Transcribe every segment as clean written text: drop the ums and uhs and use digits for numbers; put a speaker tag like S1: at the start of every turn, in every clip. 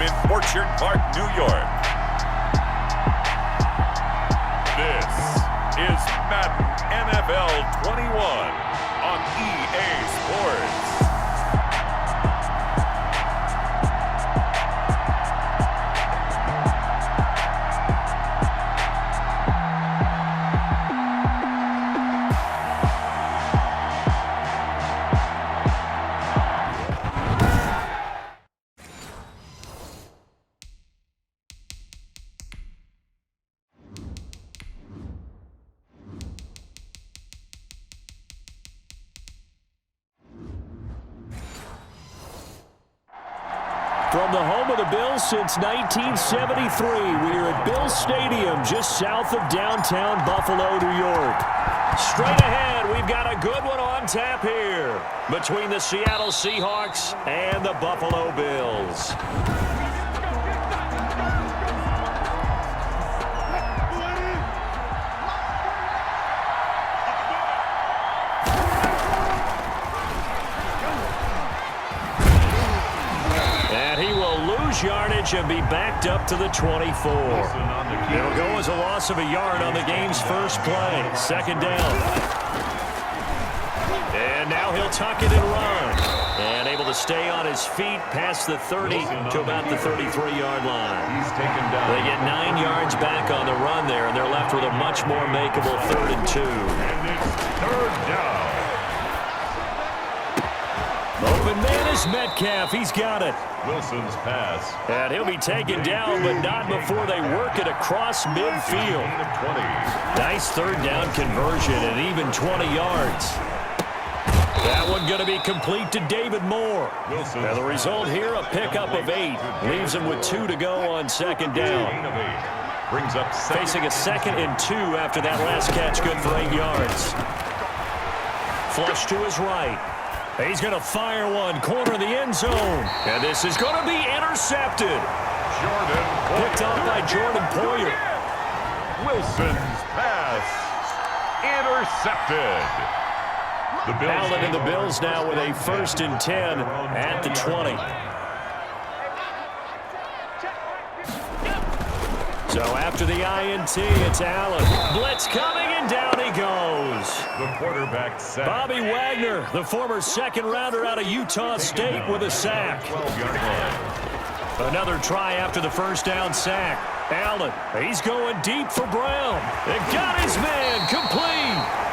S1: in Orchard Park, New York. This is Madden NFL 21 on EA Sports.
S2: From the home of the Bills since 1973, we are at Bills Stadium just south of downtown Buffalo, New York. Straight ahead, we've got a good one on tap here between the Seattle Seahawks and the Buffalo Bills. Yardage and be backed up to the 24. It'll go as a loss of a yard on the game's first play. Second down. And now he'll tuck it and run. And able to stay on his feet past the 30 to about the 33-yard line. They get 9 yards back on the run there, and they're left with a much more makeable 3rd and 2.
S1: And it's 3rd down.
S2: Open man is Metcalf. He's got it.
S1: Wilson's pass.
S2: And he'll be taken down, but not before they work it across midfield. Nice 3rd down conversion and even 20 yards. That one going to be complete to David Moore. And the result here, a pickup of 8. Leaves him with 2 to go on 2nd down.
S1: Brings up
S2: facing a 2nd and 2 after that last catch, good for 8 yards. Flush to his right. He's going to fire one, corner of the end zone. And this is going to be intercepted. Picked off by Jordan Poyer.
S1: Wilson's pass intercepted.
S2: Allen and the Bills now with a 1st and 10 at the 20. So after the INT, it's Allen. Blitz coming, and down he goes.
S1: The quarterback sack.
S2: Bobby Wagner, the former 2nd-rounder out of Utah State, with a sack. Another try after the 1st down sack. Allen, he's going deep for Brown. They've got his man complete.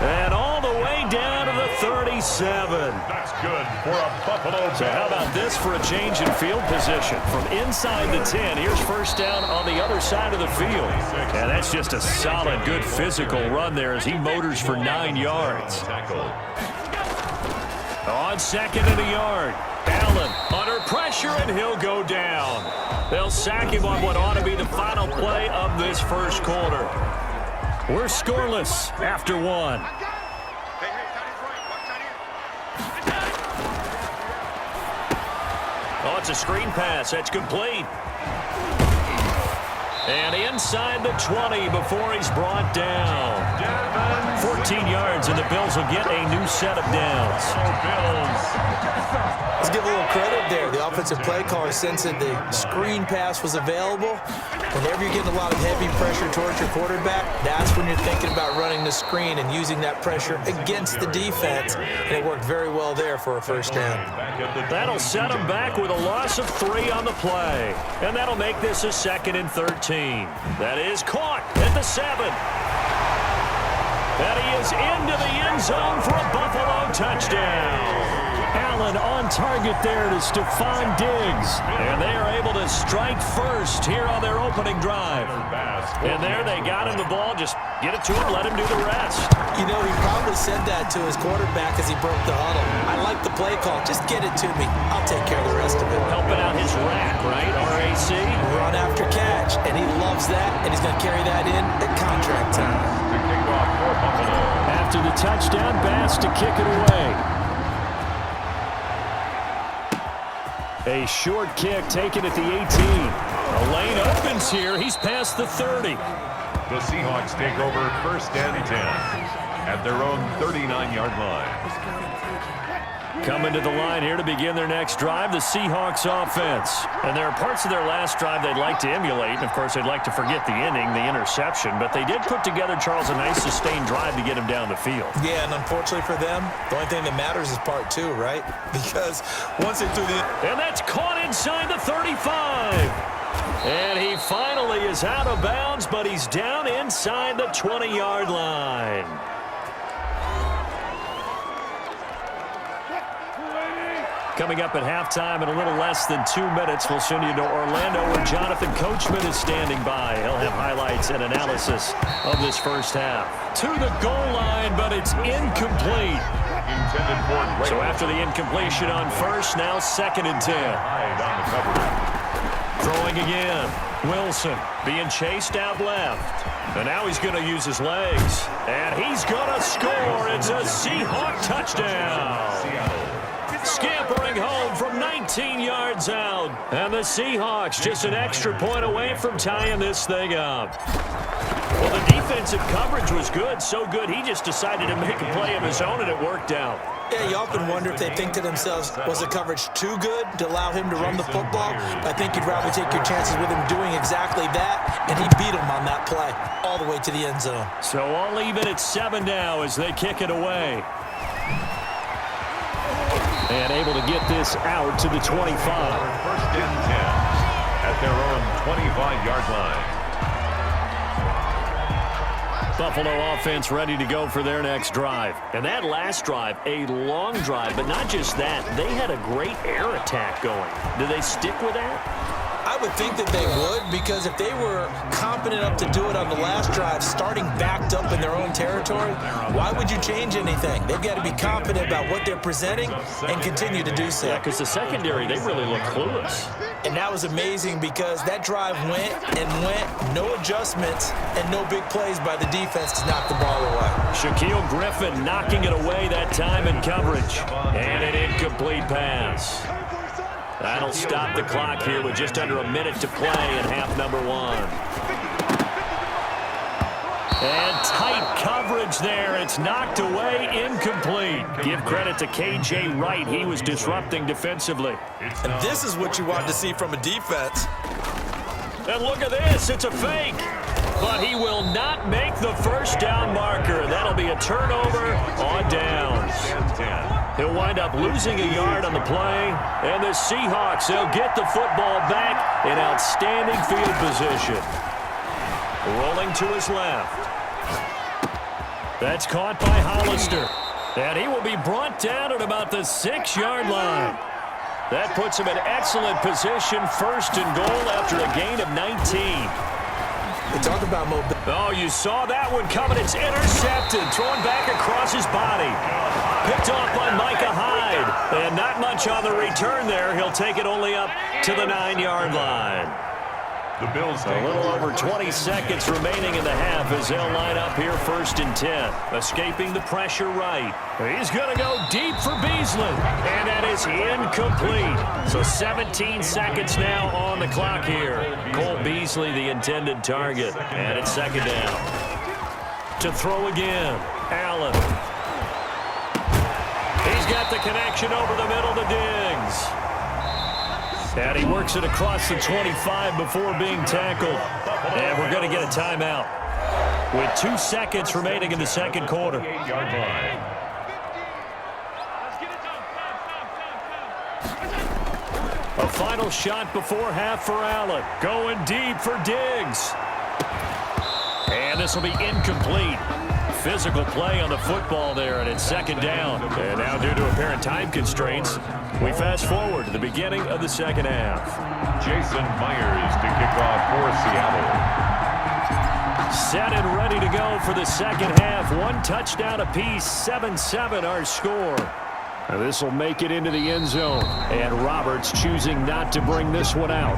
S2: And all the way down to the 37.
S1: That's good for a Buffalo Bills.
S2: So how about this for a change in field position? From inside the 10, here's 1st down on the other side of the field. And that's just a solid, good physical run there as he motors for 9 yards. On 2nd and a yard. Allen under pressure, and he'll go down. They'll sack him on what ought to be the final play of this first quarter. We're scoreless after 1. Oh, it's a screen pass. That's complete. And inside the 20 before he's brought down. 14 yards, and the Bills will get a new set of downs.
S3: Let's give a little credit there. The offensive play caller sensed that the screen pass was available. Whenever you're getting a lot of heavy pressure towards your quarterback, that's when you're thinking about running the screen and using that pressure against the defense. And it worked very well there for a 1st down.
S2: That'll set him back with a loss of 3 on the play. And that'll make this a 2nd and 13. That is caught at the 7. And he is into the end zone for a Buffalo touchdown. Allen on target there to Stephon Diggs. And they are able to strike first here on their opening drive. And there they got him the ball. Just get it to him, let him do the rest.
S3: You know, he probably said that to his quarterback as he broke the huddle. I like the play call. Just get it to me. I'll take care of the rest of it.
S2: Helping out his rack, right? RAC.
S3: Run after catch. And he loves that. And he's going to carry that in at contract time.
S2: After the touchdown, Bass to kick it away. A short kick taken at the 18. The lane opens here. He's past the 30.
S1: The Seahawks take over 1st and 10 at their own 39-yard line.
S2: Coming to the line here to begin their next drive, the Seahawks offense. And there are parts of their last drive they'd like to emulate. And, of course, they'd like to forget the inning, the interception. But they did put together, Charles, a nice sustained drive to get him down the field.
S3: Yeah, and unfortunately for them, the only thing that matters is part two, right? Because once they threw the...
S2: And that's caught inside the 35. And he finally is out of bounds, but he's down inside the 20-yard line. Coming up at halftime in a little less than 2 minutes, we'll send you to Orlando where Jonathan Coachman is standing by. He'll have highlights and analysis of this first half. To the goal line, but it's incomplete. So after the incompletion on first, now 2nd and 10. Throwing again. Wilson being chased out left. And now he's going to use his legs. And he's going to score. It's a Seahawk touchdown. Scampering home from 19 yards out. And the Seahawks just an extra point away from tying this thing up. Well, the defensive coverage was good, so good he just decided to make a play of his own, and it worked out.
S3: Yeah, you often wonder if they think to themselves, was the coverage too good to allow him to run the football? I think you'd rather take your chances with him doing exactly that, and he beat him on that play all the way to the end zone.
S2: So I'll leave it at 7 now as they kick it away. And able to get this out to the 25.
S1: First and 10 at their own 25-yard line.
S2: Buffalo offense ready to go for their next drive. And that last drive, a long drive, but not just that. They had a great air attack going. Do they stick with that?
S3: I would think that they would, because if they were confident enough to do it on the last drive, starting backed up in their own territory, why would you change anything? They've got to be confident about what they're presenting and continue to do so.
S2: Yeah, because the secondary, they really look clueless.
S3: And that was amazing because that drive went and went, no adjustments, and no big plays by the defense to knock the ball away.
S2: Shaquille Griffin knocking it away that time in coverage. And an incomplete pass. That'll stop the clock here with just under a minute to play in half number 1. And tight coverage there. It's knocked away, incomplete. Give credit to K.J. Wright. He was disrupting defensively.
S3: And this is what you want to see from a defense.
S2: And look at this. It's a fake. But he will not make the first down marker. That'll be a turnover on downs. He'll wind up losing a yard on the play. And the Seahawks, they'll get the football back in outstanding field position. Rolling to his left. That's caught by Hollister. And he will be brought down at about the 6-yard line. That puts him in excellent position, 1st and goal after a gain of 19.
S3: We talk about mobility.
S2: Oh, you saw that one coming. It's intercepted. Thrown back across his body. Picked off by Micah Hyde. And not much on the return there. He'll take it only up to the 9-yard line.
S1: The Bills
S2: A little over 20 seconds remaining in the half as they'll line up here 1st and 10. Escaping the pressure right. He's going to go deep for Beasley. And that is incomplete. So 17 seconds now on the clock here. Cole Beasley, the intended target. And it's 2nd down. To throw again. Allen. He's got the connection over the middle to Diggs. And he works it across the 25 before being tackled. And we're going to get a timeout with 2 seconds remaining in the second quarter.
S1: 8-yard line.
S2: A final shot before half for Allen. Going deep for Diggs. And this will be incomplete. Physical play on the football there, and it's 2nd down. And now due to apparent time constraints, we fast forward to the beginning of the second half.
S1: Jason Myers to kick off for Seattle.
S2: Set and ready to go for the second half. 1 touchdown apiece, 7-7 our score. And this will make it into the end zone. And Roberts choosing not to bring this one out.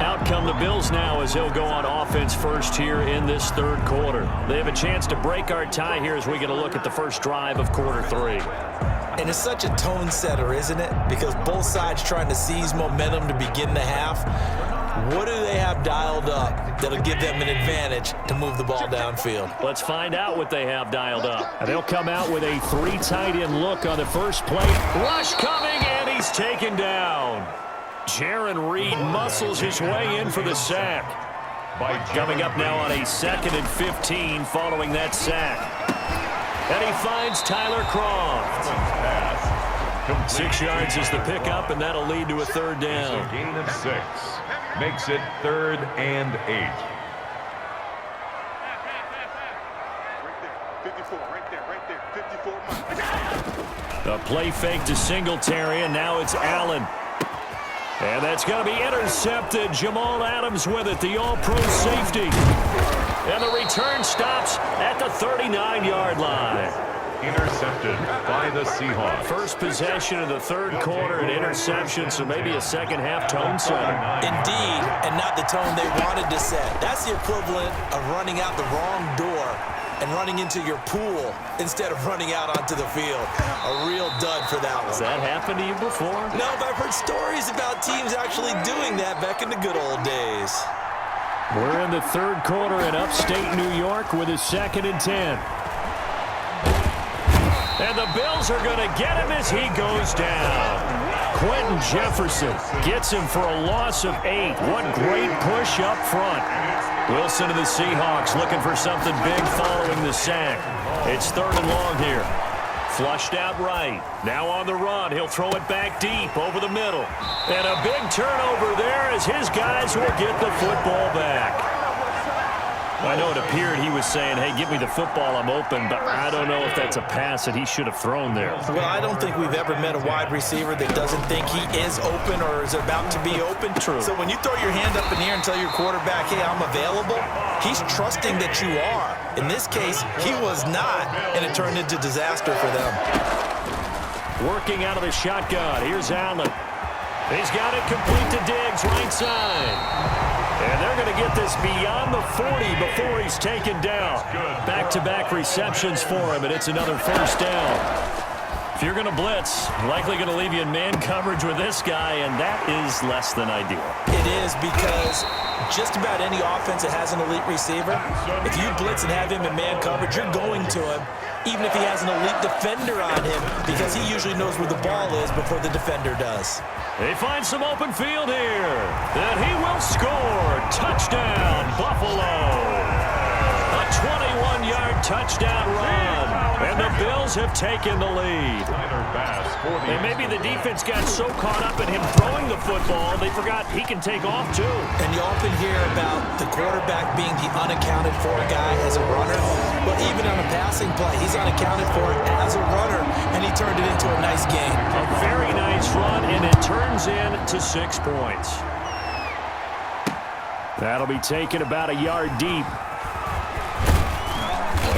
S2: Out come the Bills now as they'll go on offense first here in this 3rd quarter. They have a chance to break our tie here as we get a look at the first drive of quarter 3.
S3: And it's such a tone setter, isn't it? Because both sides trying to seize momentum to begin the half. What do they have dialed up that'll give them an advantage to move the ball downfield?
S2: Let's find out what they have dialed up. They'll come out with a 3 tight end look on the first play. Rush coming, and he's taken down. Jarran Reed muscles his way in for the sack. Coming up now on a 2nd and 15 following that sack. And he finds Tyler Kroft. 6 yards is the pickup, and that'll lead to a 3rd down.
S1: A gain of 6. Makes it 3rd and 8.
S2: A play fake to Singletary, and now it's Allen. And that's going to be intercepted. Jamal Adams with it, the all-pro safety. And the return stops at the 39-yard line.
S1: Intercepted by the Seahawks.
S2: First possession of the 3rd quarter, an interception, so maybe a second-half tone setter.
S3: Indeed, and not the tone they wanted to set. That's the equivalent of running out the wrong door and running into your pool instead of running out onto the field. A real dud for that one.
S2: Has that happened to you before?
S3: No, but I've heard stories about teams actually doing that back in the good old days.
S2: We're in the 3rd quarter in upstate New York with a 2nd and 10. And the Bills are going to get him as he goes down. Quentin Jefferson gets him for a loss of 8. What great push up front. Wilson of the Seahawks looking for something big following the sack. It's 3rd and long here. Flushed out right. Now on the run. He'll throw it back deep over the middle. And a big turnover there as his guys will get the football back. I know it appeared he was saying, hey, give me the football, I'm open, but I don't know if that's a pass that he should have thrown there.
S3: Well, I don't think we've ever met a wide receiver that doesn't think he is open or is about to be open.
S2: True.
S3: So when you throw your hand up in the air and tell your quarterback, hey, I'm available, he's trusting that you are. In this case, he was not, and it turned into disaster for them.
S2: Working out of the shotgun. Here's Allen. He's got it complete to Diggs, right side. And they're going to get this beyond the 40 before he's taken down. Back-to-back receptions for him, and it's another 1st down. If you're going to blitz, likely going to leave you in man coverage with this guy, and that is less than ideal.
S3: It is because just about any offense that has an elite receiver, if you blitz and have him in man coverage, you're going to him, even if he has an elite defender on him, because he usually knows where the ball is before the defender does.
S2: They find some open field here. And he will score. Touchdown, Buffalo. A 21-yard touchdown run. And the Bills have taken the lead. And maybe the defense got so caught up in him throwing the football, they forgot he can take off too.
S3: And you often hear about the quarterback being the unaccounted for guy as a runner. But even on a passing play, he's unaccounted for as a runner, and he turned it into a nice game.
S2: A very nice run, and it turns into 6 points. That'll be taken about a yard deep.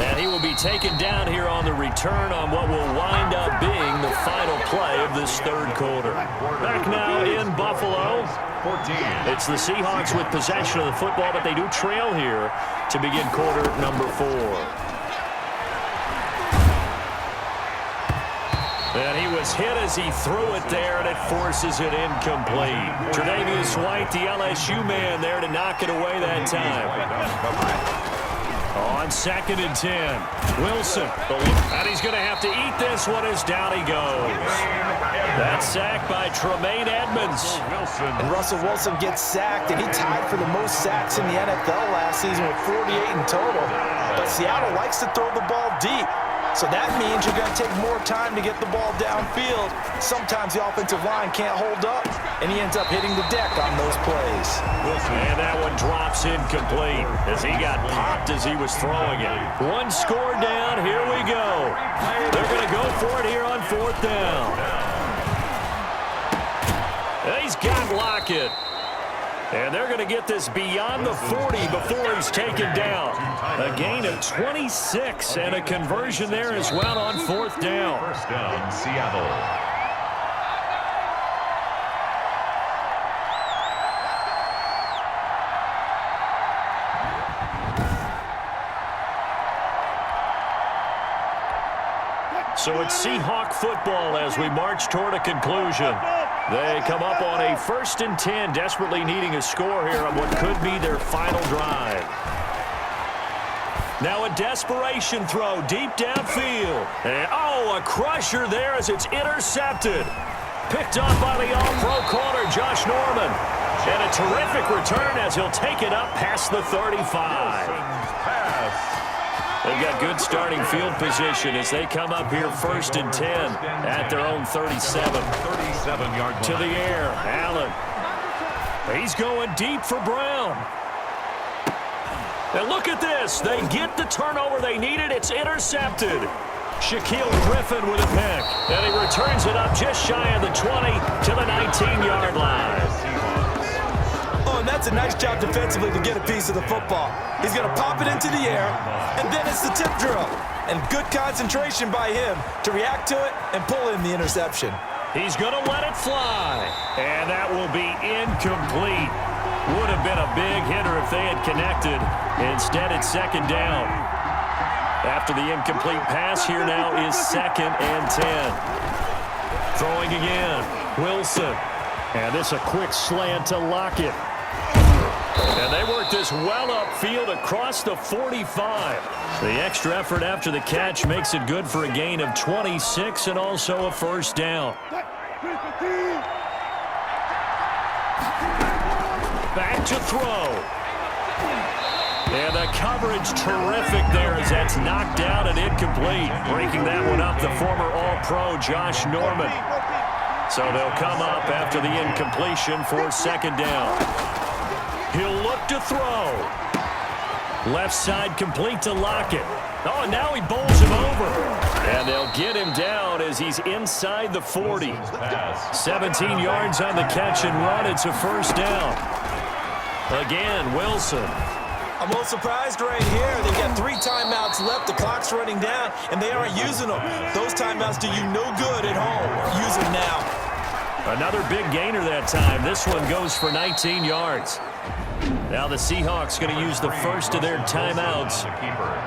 S2: And he will be taken down here on the return on what will wind up being the final play of this 3rd quarter. Back now in Buffalo. It's the Seahawks with possession of the football, but they do trail here to begin quarter number 4. And he was hit as he threw it there, and it forces it incomplete. Tre'Davious White, the LSU man, there to knock it away that time. On 2nd and 10, Wilson, and he's going to have to eat this one as down he goes. That sack by Tremaine Edmonds.
S3: And Russell Wilson gets sacked, and he tied for the most sacks in the NFL last season with 48 in total. But Seattle likes to throw the ball deep. So that means you're going to take more time to get the ball downfield. Sometimes the offensive line can't hold up, and he ends up hitting the deck on those plays.
S2: And that one drops incomplete as he got popped as he was throwing it. 1 score down. Here we go. They're going to go for it here on 4th down. He's got Lockett. And they're going to get this beyond the 40 before he's taken down. A gain of 26 and a conversion there as well on 4th down.
S1: 1st down, Seattle.
S2: So it's Seahawk football as we march toward a conclusion. They come up on a 1st and 10, desperately needing a score here on what could be their final drive. Now a desperation throw deep downfield. And, a crusher there as it's intercepted. Picked up by the all-pro corner, Josh Norman. And a terrific return as he'll take it up past the 35. They've got good starting field position as they come up here 1st and 10 at their own 37.
S1: 37-yard line.
S2: To the air, Allen. He's going deep for Brown. And look at this. They get the turnover they needed. It's intercepted. Shaquille Griffin with a pick. And he returns it up just shy of the 20 to the 19-yard line.
S3: And that's a nice job defensively to get a piece of the football. He's going to pop it into the air, and then it's the tip drill. And good concentration by him to react to it and pull in the interception.
S2: He's going to let it fly. And that will be incomplete. Would have been a big hitter if they had connected. Instead, it's 2nd down. After the incomplete pass, here now is 2nd and 10. Throwing again, Wilson. And this a quick slant to Lockett. And they work this well upfield across the 45. The extra effort after the catch makes it good for a gain of 26 and also a 1st down. Back to throw. And the coverage terrific there as that's knocked down and incomplete. Breaking that one up, the former All-Pro Josh Norman. So they'll come up after the incompletion for 2nd down. He'll look to throw. Left side complete to Lockett. Oh, and now he bowls him over. And they'll get him down as he's inside the 40. 17 yards on the catch and run. It's a 1st down. Again, Wilson.
S3: I'm a little surprised right here. They've got 3 timeouts left. The clock's running down, and they aren't using them. Those timeouts do you no good at home. Use them now.
S2: Another big gainer that time. This one goes for 19 yards. Now the Seahawks going to use the first of their timeouts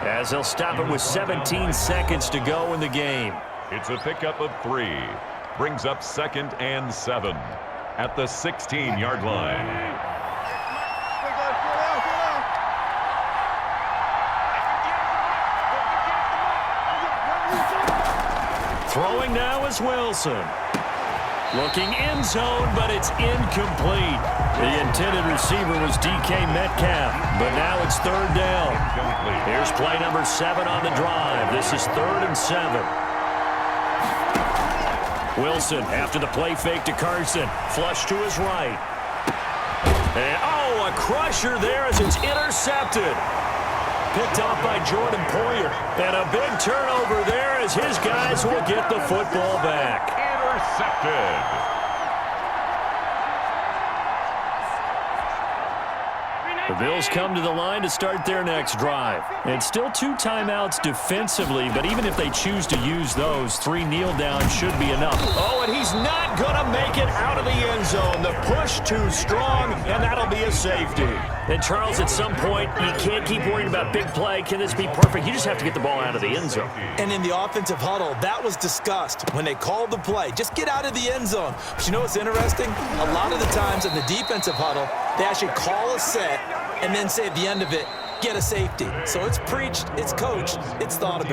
S2: as they'll stop it with 17 seconds to go in the game.
S1: It's a pickup of 3. Brings up 2nd and 7 at the 16-yard line.
S2: Throwing now is Wilson. Looking end zone, but it's incomplete. The intended receiver was DK Metcalf, but now it's 3rd down. Here's play number 7 on the drive. This is 3rd and 7. Wilson after the play fake to Carson. Flush to his right. And, a crusher there as it's intercepted. Picked off by Jordan Poyer. And a big turnover there as his guys will get the football back.
S1: Intercepted.
S2: The Bills come to the line to start their next drive. And still 2 timeouts defensively, but even if they choose to use those, 3 kneel downs should be enough. Oh, and he's not going to make it out of the end zone. The push too strong, and that'll be a safety. And Charles, at some point, you can't keep worrying about big play. Can this be perfect? You just have to get the ball out of the end zone.
S3: And in the offensive huddle, that was discussed when they called the play. Just get out of the end zone. But you know what's interesting? A lot of the times in the defensive huddle, they actually call a set and then say at the end of it, get a safety. So it's preached, it's coached, it's thought about.